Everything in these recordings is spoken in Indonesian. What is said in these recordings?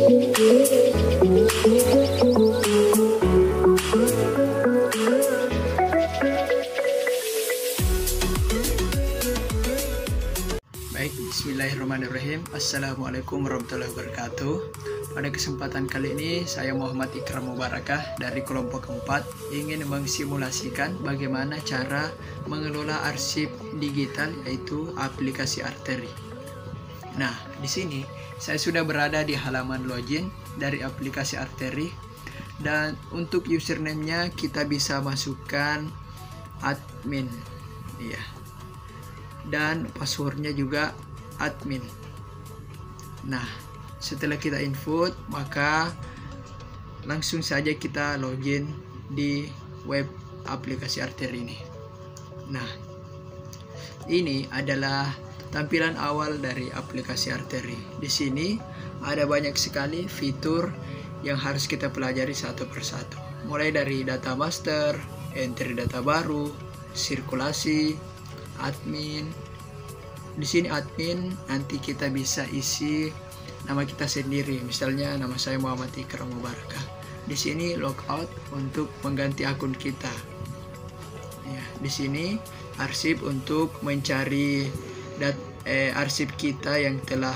Baik, bismillahirrahmanirrahim. Assalamualaikum warahmatullahi wabarakatuh. Pada kesempatan kali ini, saya Muhammad Ikram Mubarakah dari kelompok 4 ingin mensimulasikan bagaimana cara mengelola arsip digital, yaitu aplikasi Artery. Nah, di sini saya sudah berada di halaman login dari aplikasi Artery, dan untuk username-nya kita bisa masukkan admin, ya, dan passwordnya juga admin. Nah, setelah kita input, maka langsung saja kita login di web aplikasi Artery ini. Nah, ini adalah tampilan awal dari aplikasi Artery. Di sini ada banyak sekali fitur yang harus kita pelajari satu persatu. Mulai dari data master, entry data baru, sirkulasi, admin. Di sini admin, nanti kita bisa isi nama kita sendiri. Misalnya nama saya Muhammad Ikram Mubarakah. Di sini logout untuk mengganti akun kita. Ya, di sini arsip untuk mencari arsip kita yang telah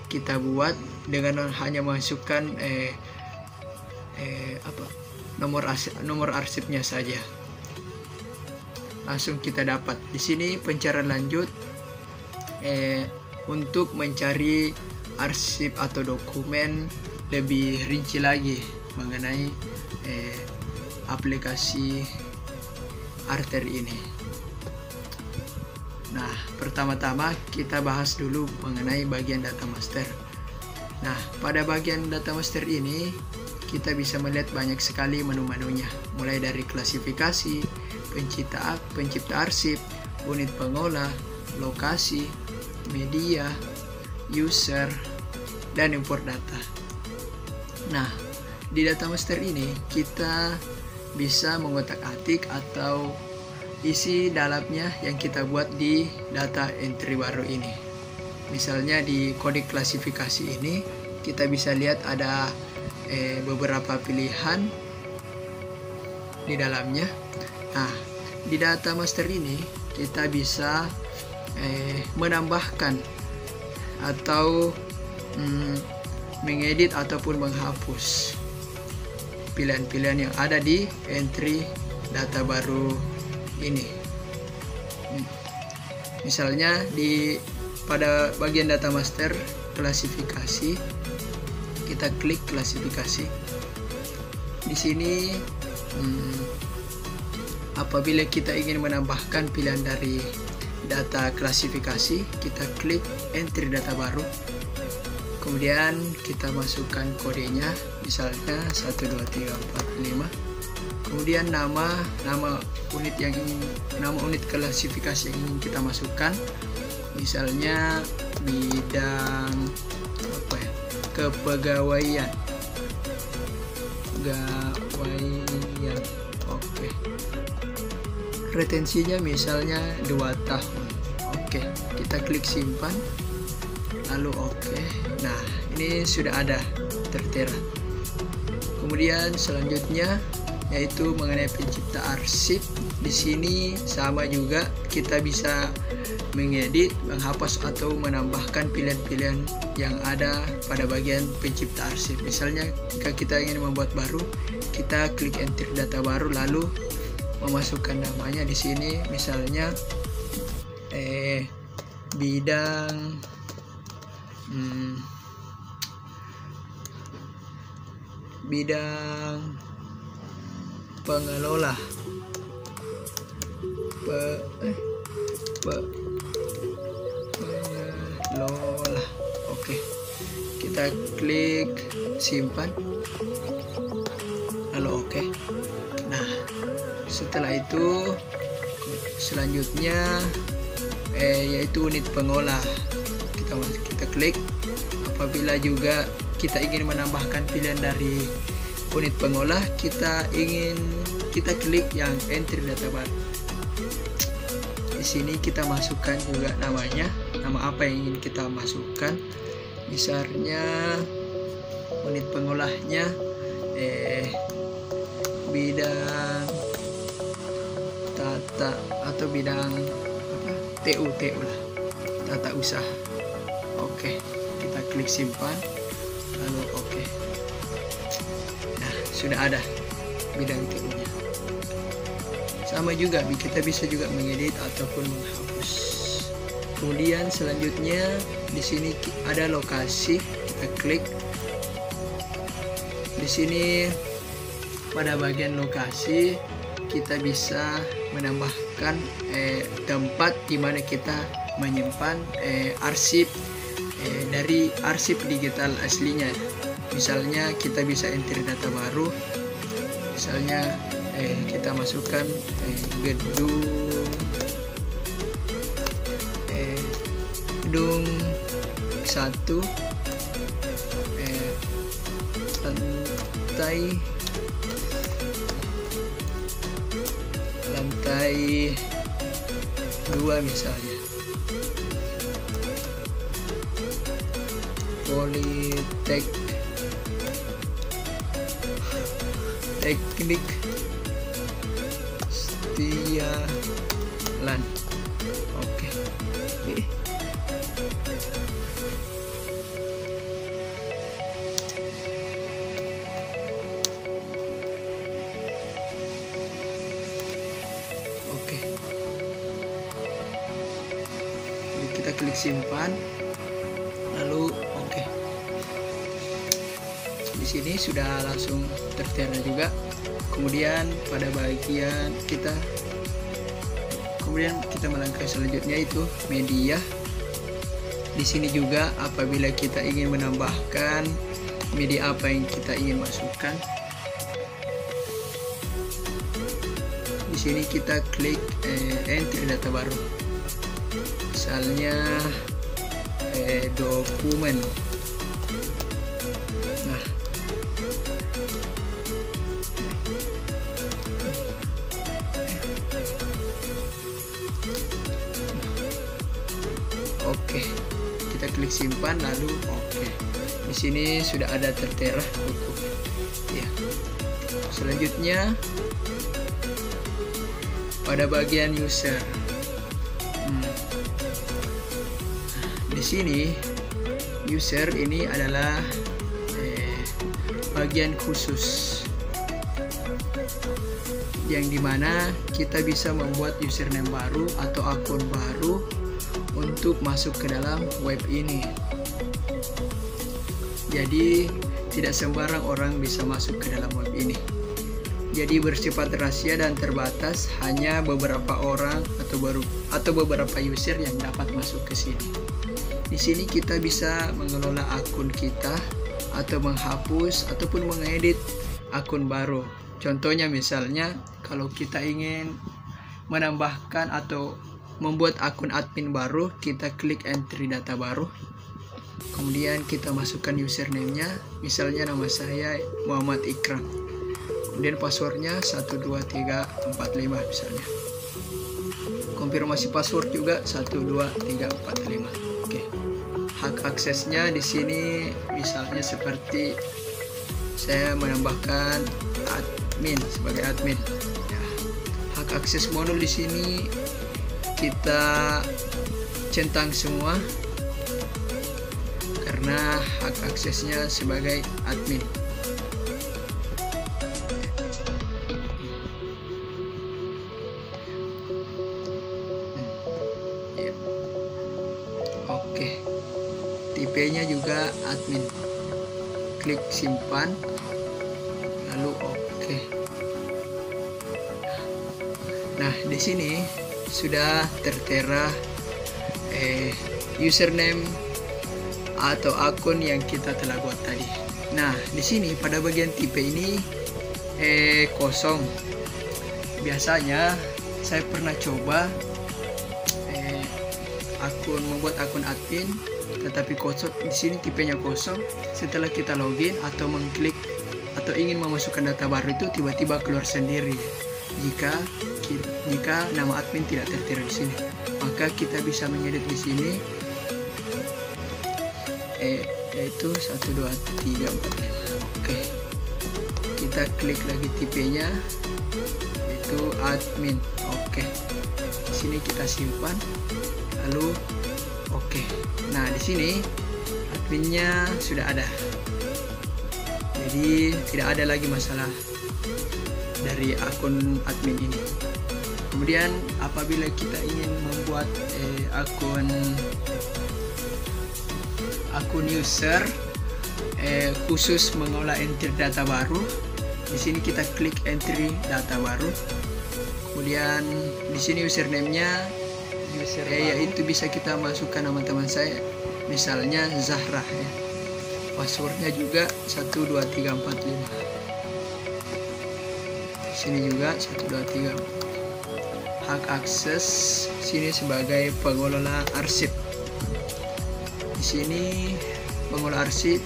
kita buat dengan hanya masukkan nomor arsipnya saja. Langsung kita dapat. Di sini pencarian lanjut untuk mencari arsip atau dokumen lebih rinci lagi mengenai aplikasi Artery ini. Nah, pertama-tama kita bahas dulu mengenai bagian data master. Nah, pada bagian data master ini kita bisa melihat banyak sekali menu-menunya, mulai dari klasifikasi, pencipta arsip, unit pengolah, lokasi, media, user, dan import data. Nah, di data master ini kita bisa mengotak-atik atau isi dalamnya yang kita buat di data entry baru ini. Misalnya di kode klasifikasi ini kita bisa lihat ada beberapa pilihan di dalamnya. Nah, di data master ini kita bisa menambahkan atau mengedit ataupun menghapus pilihan-pilihan yang ada di entry data baru ini. Misalnya pada bagian data master klasifikasi, kita klik klasifikasi. Di sini apabila kita ingin menambahkan pilihan dari data klasifikasi, kita klik entry data baru. Kemudian kita masukkan kodenya, misalnya 12345. Kemudian nama unit klasifikasi yang ingin kita masukkan, misalnya bidang kepegawaian. Oke. Retensinya misalnya 2 tahun. Oke, kita klik simpan, lalu oke. Nah, ini sudah ada tertera. Kemudian selanjutnya yaitu mengenai pencipta arsip. Di sini sama juga, kita bisa mengedit, menghapus atau menambahkan pilihan-pilihan yang ada pada bagian pencipta arsip. Misalnya jika kita ingin membuat baru, kita klik enter data baru lalu memasukkan namanya di sini, misalnya bidang pengelola pengelola. Oke, kita klik simpan lalu oke. Nah, setelah itu selanjutnya yaitu unit pengolah, kita klik. Apabila juga kita ingin menambahkan pilihan dari unit pengolah, kita klik yang entry data baru. Di sini kita masukkan juga namanya, nama apa yang ingin kita masukkan. Misalnya unit pengolahnya bidang tata atau bidang TU lah, tata usaha. Oke, kita klik simpan lalu oke. Nah, sudah ada bidang TU nya. Sama juga kita bisa juga mengedit ataupun menghapus. Kemudian selanjutnya di sini ada lokasi, kita klik. Di sini pada bagian lokasi kita bisa menambahkan tempat di mana kita menyimpan arsip dari arsip digital aslinya. Misalnya kita bisa enter data baru, misalnya kita masukkan gedung 1 lantai 2 misalnya, Teknik Setialan. Oke. Oke. Jadi kita klik simpan lalu oke. Di sini sudah langsung tertera juga. Kemudian pada bagian kita melangkah selanjutnya itu media. Di sini juga apabila kita ingin menambahkan media apa yang kita ingin masukkan, di sini kita klik enter data baru. Misalnya dokumen. Nah, oke, kita klik simpan lalu oke. Di sini sudah ada tertera buku. Ya. Selanjutnya pada bagian user. Di sini user ini adalah bagian khusus yang dimana kita bisa membuat username baru atau akun baru untuk masuk ke dalam web ini. Jadi tidak sembarang orang bisa masuk ke dalam web ini. Jadi bersifat rahasia dan terbatas, hanya beberapa orang atau beberapa user yang dapat masuk ke sini. Di sini kita bisa mengelola akun kita atau menghapus ataupun mengedit akun baru. Contohnya misalnya kalau kita ingin menambahkan atau membuat akun admin baru, kita klik entry data baru. Kemudian kita masukkan username-nya, misalnya nama saya Muhammad Ikram. Kemudian passwordnya 12345 misalnya. Konfirmasi password juga 12345. Oke. Hak aksesnya di sini misalnya seperti saya menambahkan admin sebagai admin. Ya. Hak akses modul di sini kita centang semua karena hak aksesnya sebagai admin. Oke, tipenya juga admin. Klik simpan lalu oke. Nah, di sini sudah tertera username atau akun yang kita telah buat tadi. Nah, di sini pada bagian tipe ini kosong. Biasanya saya pernah coba membuat akun admin tetapi kosong. Di sini tipenya kosong. Setelah kita login atau mengklik atau ingin memasukkan data baru itu tiba-tiba keluar sendiri. Jika nama admin tidak tertera di sini, maka kita bisa mengedit di sini yaitu 12345. Oke, kita klik lagi tipenya, yaitu admin. Oke, di sini kita simpan, lalu oke. Nah, di sini adminnya sudah ada, jadi tidak ada lagi masalah dari akun admin ini. Kemudian apabila kita ingin membuat akun user khusus mengolah entry data baru, di sini kita klik entry data baru. Kemudian di sini username-nya yaitu bisa kita masukkan nama teman saya, misalnya Zahra ya. Passwordnya juga 12345. Sini juga 123. Hak akses sini sebagai pengelola arsip. Di sini pengelola arsip,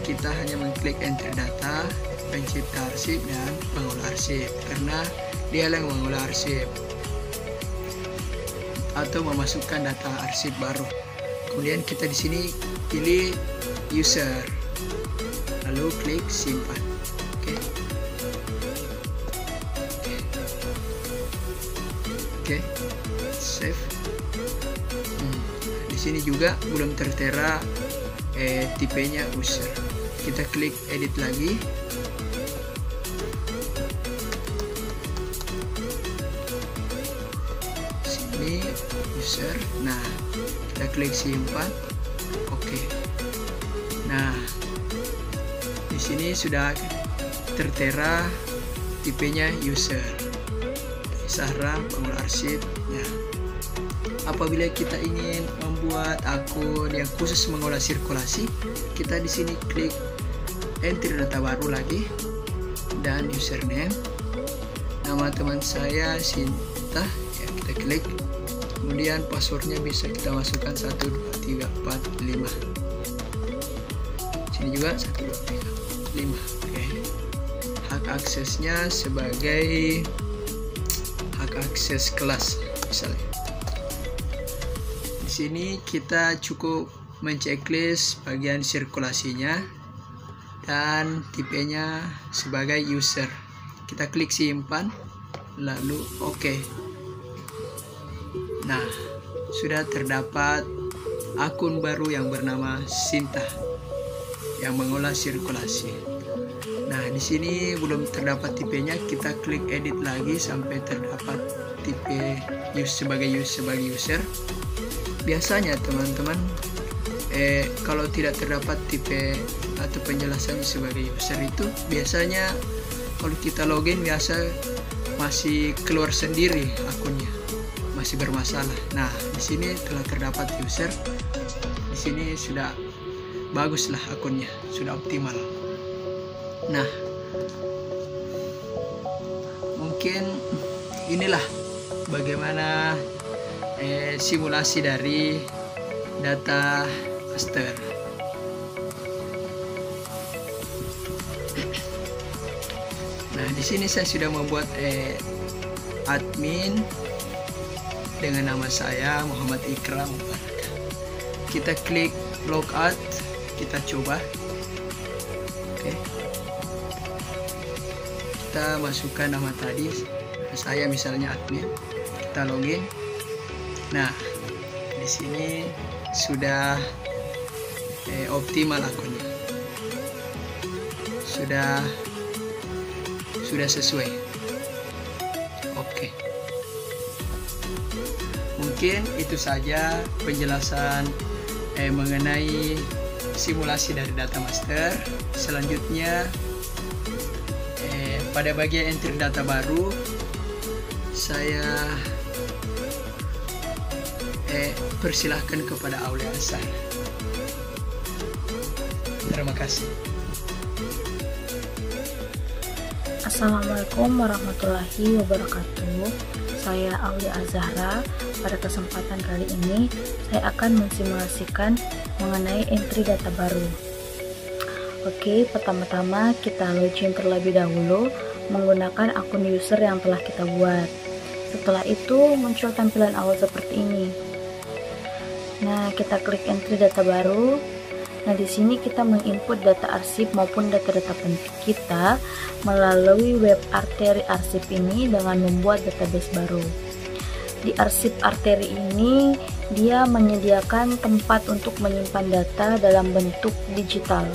kita hanya mengklik enter data, pencipta arsip dan pengelola arsip, karena dia yang mengolah arsip atau memasukkan data arsip baru. Kemudian kita di sini pilih user, lalu klik simpan. Oke, save. Di sini juga belum tertera tipenya user. Kita klik edit lagi. Sini user. Nah, kita klik simpan. Oke. Nah, di sini sudah tertera tipenya user. Zahra pengelola arsip ya. Apabila kita ingin membuat akun yang khusus mengolah sirkulasi, kita di sini klik enter data baru lagi dan username. Nama teman saya Sinta ya, kita klik. Kemudian passwordnya bisa kita masukkan 12345. Sini juga 12345. Oke. Hak aksesnya sebagai akses kelas misalnya. Di sini kita cukup menceklis bagian sirkulasinya dan tipenya sebagai user. Kita klik simpan, lalu oke. Nah, sudah terdapat akun baru yang bernama Sinta yang mengolah sirkulasi. Nah, di sini belum terdapat tipenya, kita klik edit lagi sampai terdapat tipe sebagai user. Biasanya teman-teman, kalau tidak terdapat tipe atau penjelasannya sebagai user itu, biasanya kalau kita login biasa masih keluar sendiri akunnya, masih bermasalah. Nah, di sini telah terdapat user. Di sini sudah baguslah akunnya, sudah optimal. Nah, mungkin inilah bagaimana simulasi dari data master. Nah, di sini saya sudah membuat admin dengan nama saya Muhammad Ikram. Kita klik logout, kita coba. Oke. Kita masukkan nama tadi, saya misalnya admin. Kita login. Nah, di sini sudah optimal akunnya. Sudah sesuai. Oke. Mungkin itu saja penjelasan mengenai simulasi dari data master. Selanjutnya pada bagian entry data baru, saya persilahkan kepada Aulia Azhar. Terima kasih. Assalamualaikum warahmatullahi wabarakatuh. Saya Aulia Azhara. Pada kesempatan kali ini, saya akan mensimulasikan mengenai entry data baru. Oke, pertama-tama kita login terlebih dahulu menggunakan akun user yang telah kita buat. Setelah itu muncul tampilan awal seperti ini. Nah, kita klik entry data baru. Nah, di sini kita menginput data arsip maupun data-data penting kita melalui web arteri arsip ini dengan membuat database baru. Di arsip arteri ini, dia menyediakan tempat untuk menyimpan data dalam bentuk digital.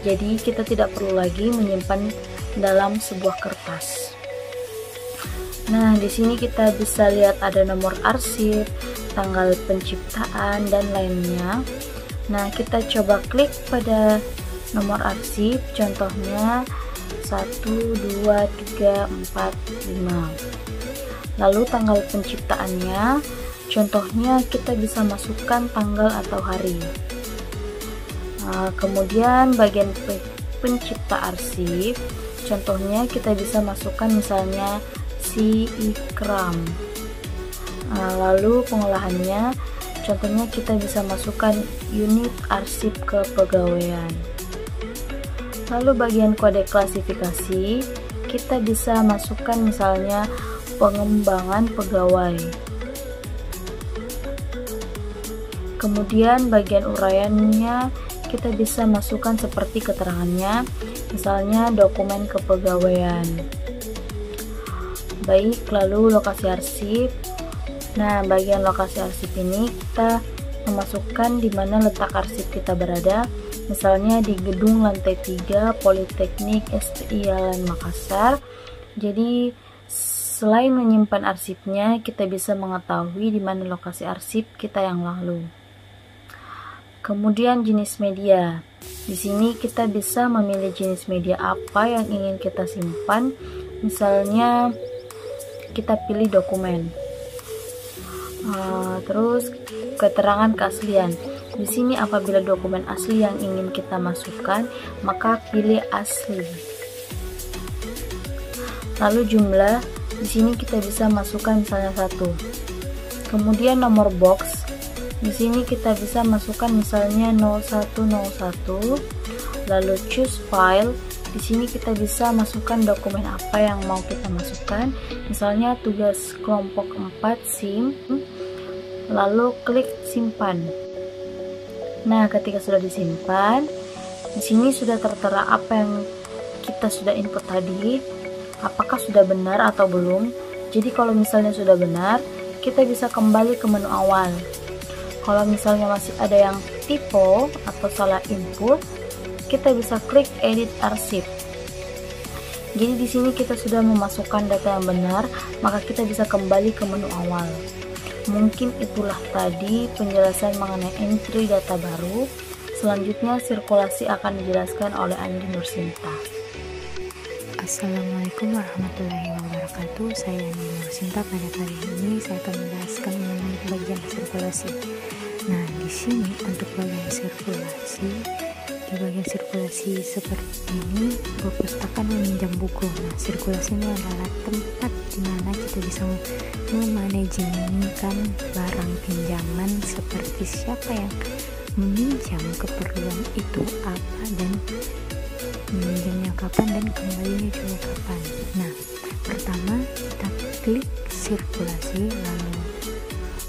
Jadi, kita tidak perlu lagi menyimpan dalam sebuah kertas. Nah, di sini kita bisa lihat ada nomor arsip, tanggal penciptaan, dan lainnya. Nah, kita coba klik pada nomor arsip, contohnya 1, 2, 3, 4, 5. Lalu tanggal penciptaannya, contohnya kita bisa masukkan tanggal atau hari. Kemudian bagian pencipta arsip, contohnya kita bisa masukkan misalnya si Ikram. Lalu pengolahannya, contohnya kita bisa masukkan unit arsip kepegawaian. Lalu bagian kode klasifikasi, kita bisa masukkan misalnya pengembangan pegawai. Kemudian bagian uraiannya kita bisa masukkan seperti keterangannya, misalnya dokumen kepegawaian. Baik, lalu lokasi arsip. Nah, bagian lokasi arsip ini kita memasukkan di mana letak arsip kita berada, misalnya di gedung lantai 3 Politeknik STI Yalan Makassar. Jadi selain menyimpan arsipnya, kita bisa mengetahui di mana lokasi arsip kita yang lalu. Kemudian jenis media. Di sini kita bisa memilih jenis media apa yang ingin kita simpan. Misalnya kita pilih dokumen. Terus keterangan keaslian. Di sini apabila dokumen asli yang ingin kita masukkan, maka pilih asli. Lalu jumlah. Di sini kita bisa masukkan misalnya 1. Kemudian nomor box. Di sini kita bisa masukkan misalnya 0101. Lalu choose file. Di sini kita bisa masukkan dokumen apa yang mau kita masukkan. Misalnya tugas kelompok 4 SIM. Lalu klik simpan. Nah, ketika sudah disimpan, di sini sudah tertera apa yang kita sudah input tadi. Apakah sudah benar atau belum? Jadi kalau misalnya sudah benar, kita bisa kembali ke menu awal. Kalau misalnya masih ada yang typo atau salah input, kita bisa klik edit arsip. Jadi di sini kita sudah memasukkan data yang benar, maka kita bisa kembali ke menu awal. Mungkin itulah tadi penjelasan mengenai entry data baru. Selanjutnya sirkulasi akan dijelaskan oleh Andi Nursinta. Assalamualaikum warahmatullahi wabarakatuh. Saya Andi Nursinta. Pada kali ini saya akan menjelaskan mengenai bagian sirkulasi. Nah, di sini untuk bagian sirkulasi, di bagian sirkulasi seperti ini, perpustakaan meminjam buku. Nah, sirkulasi ini adalah tempat di mana kita bisa memanajemenkan barang pinjaman seperti siapa yang meminjam, keperluan itu apa, dan meminjamnya kapan dan kembalinya juga kapan. Nah, pertama kita klik sirkulasi,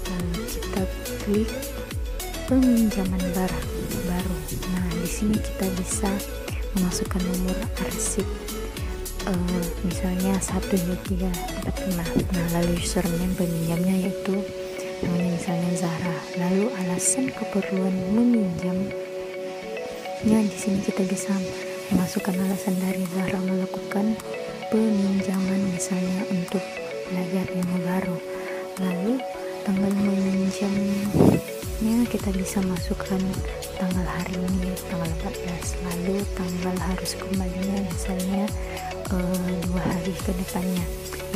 lalu kita klik peminjaman barang baru. Nah, di sini kita bisa memasukkan nomor arsip, misalnya 12345. Nah, lalu username peminjamnya yaitu namanya misalnya Zahra. Lalu alasan keperluan meminjamnya, di sini kita bisa memasukkan alasan dari Zahra melakukan peminjaman misalnya untuk belajar ilmu baru. Lalu tanggal meminjamnya kita bisa masukkan tanggal hari ini, tanggal 14. Lalu tanggal harus kembalinya misalnya 2 hari ke depannya,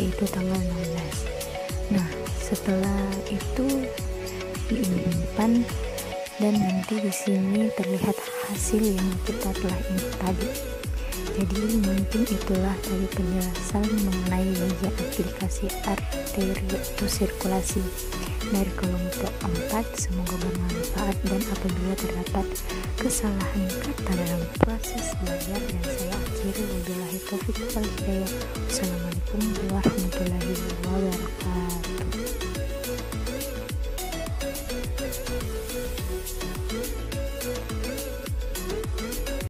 yaitu tanggal 16. Nah, setelah itu disimpan dan nanti di sini terlihat hasil yang kita telah input tadi. Jadi mungkin itulah tadi penjelasan mengenai bagian aplikasi arteri atau sirkulasi dari kelompok 4. Semoga bermanfaat, dan apabila terdapat kesalahan kata dalam proses belajar, dan saya akhiri wabillahi taufiq wal hidayah. Wassalamualaikum warahmatullahi wabarakatuh.